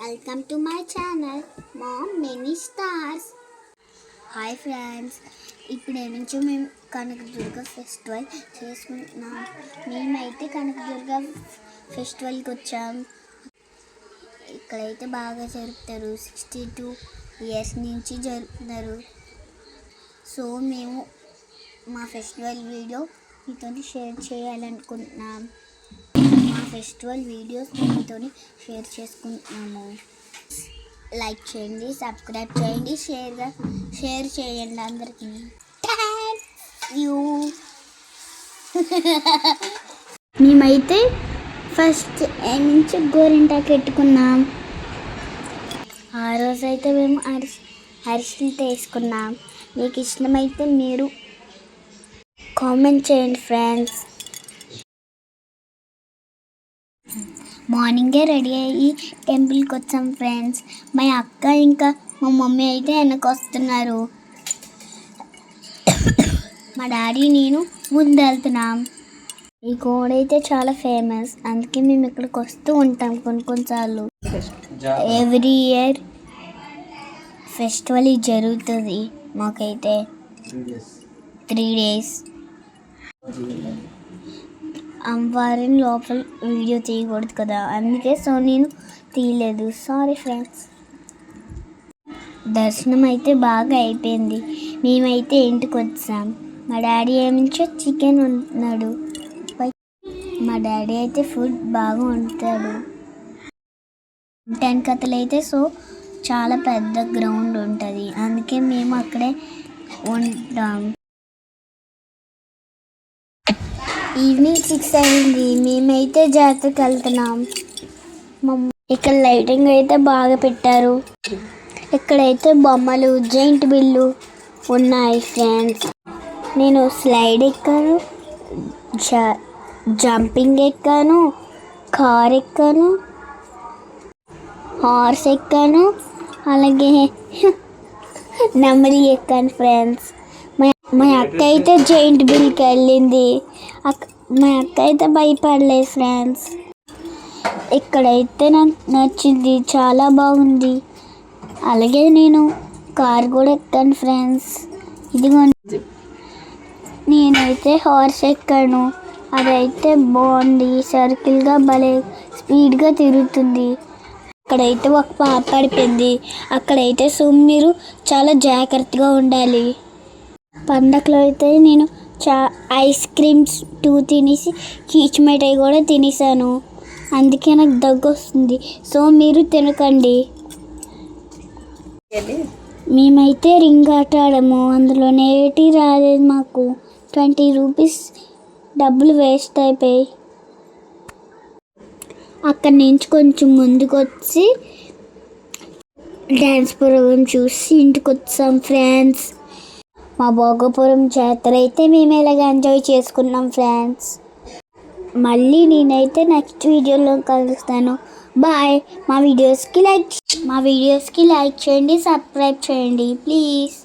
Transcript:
Welcome to my channel ma'am many stars. Hi friends, ఇప్పుడు ఏమించో మేము Kanakadurga festival చేసుకుంటున్నాం. మేమైతే కనకదుర్గ ఫెస్టివల్కి వచ్చాం. ఇక్కడైతే బాగా జరుపుతారు. 62 years నుంచి జరుపుతున్నారు. సో మేము మా ఫెస్టివల్ వీడియో మీతో షేర్ చేయాలనుకుంటున్నాం. మా ఫెస్టివల్ వీడియోస్ మీతో షేర్ చేసుకుంటున్నాము. లైక్ చేయండి, సబ్స్క్రైబ్ చేయండి, షేర్ చేయండి అందరికీ. మేమైతే ఫస్ట్ నుంచి గోరింటాకు పెట్టుకున్నాం. ఆ రోజైతే మేము అరిసెలు తీసుకున్నాం. మీకు ఇష్టమైతే మీరు కామెంట్ చేయండి ఫ్రెండ్స్. మార్నింగే రెడీ అయ్యి టెంపుల్కి వచ్చాం ఫ్రెండ్స్. మా అక్క ఇంకా మా మమ్మీ అయితే వెనక్కి వస్తున్నారు. మా డాడీ నేను ముందు వెళ్తున్నాం. ఈ కోడ్ అయితే చాలా ఫేమస్, అందుకే మేము ఇక్కడికి వస్తూ ఉంటాం కొన్నిసార్లు. ఎవ్రీ ఇయర్ ఫెస్టివల్ జరుగుతుంది. మాకైతే 3 days. అమ్మవారిని లోపల వీడియో తీయకూడదు కదా, అందుకే సో నేను తీయలేదు. Sorry friends. దర్శనం అయితే బాగా అయిపోయింది. మేమైతే ఇంటికి వచ్చాం. మా డాడీ ఏమించో చికెన్ వండుతున్నాడు. మా డాడీ అయితే ఫుడ్ బాగా వండుతాడు. 10 కథలు అయితే సో చాలా పెద్ద గ్రౌండ్ ఉంటుంది, అందుకే మేము అక్కడే ఉంటాం. ఈవినింగ్ 6 అయింది. మేమైతే జాతరకి వెళ్తున్నాం. ఇక్కడ లైటింగ్ అయితే బాగా పెట్టారు. ఇక్కడైతే బొమ్మలు, జైంట్ బిల్లు ఉన్నాయి ఫ్రెండ్స్. నేను స్లైడ్ ఎక్కాను, జంపింగ్ ఎక్కాను, కార్ ఎక్కాను, హార్స్ ఎక్కాను, అలాగే నెమలి ఎక్కాను ఫ్రెండ్స్. మా అక్క అయితే జైంట్ బిల్కి వెళ్ళింది. మా అక్క అయితే భయపడలేదు ఫ్రెండ్స్. ఇక్కడైతే నాకు నచ్చింది, చాలా బాగుంది. అలాగే నేను కార్ కూడా ఎక్కాను ఫ్రెండ్స్. ఇదిగోండి, నేనైతే హార్స్ ఎక్కాను. అదైతే బాగుంది, సర్కిల్గా భలే స్పీడ్గా తిరుగుతుంది. అక్కడైతే ఒక పాప పడిపోయింది. అక్కడైతే సో మీరు చాలా జాగ్రత్తగా ఉండాలి. పండగలో అయితే నేను ఐస్ క్రీమ్స్ 2 తినేసి చీచ్ మిఠాయి కూడా తినేసాను. అందుకే నాకు దగ్గు వస్తుంది. సో మీరు తినకండి. మేమైతే రింగ్ ఆట ఆడాము. అందులో నేటి రాలేదు మాకు. 20 rupees డబ్బులు వేస్ట్ అయిపోయి. అక్కడి నుంచి కొంచెం ముందుకు వచ్చి డ్యాన్స్ ప్రోగ్రామ్ చూసి ఇంటికి వచ్చాం ఫ్రెండ్స్. మా భోగపురం జాతర అయితే మేము ఇలాగ ఎంజాయ్ చేసుకున్నాం ఫ్రెండ్స్. మళ్ళీ నేనైతే నెక్స్ట్ వీడియోలో కలుస్తాను. బాయ్. మా వీడియోస్కి లైక్ చేయండి, సబ్స్క్రైబ్ చేయండి ప్లీజ్.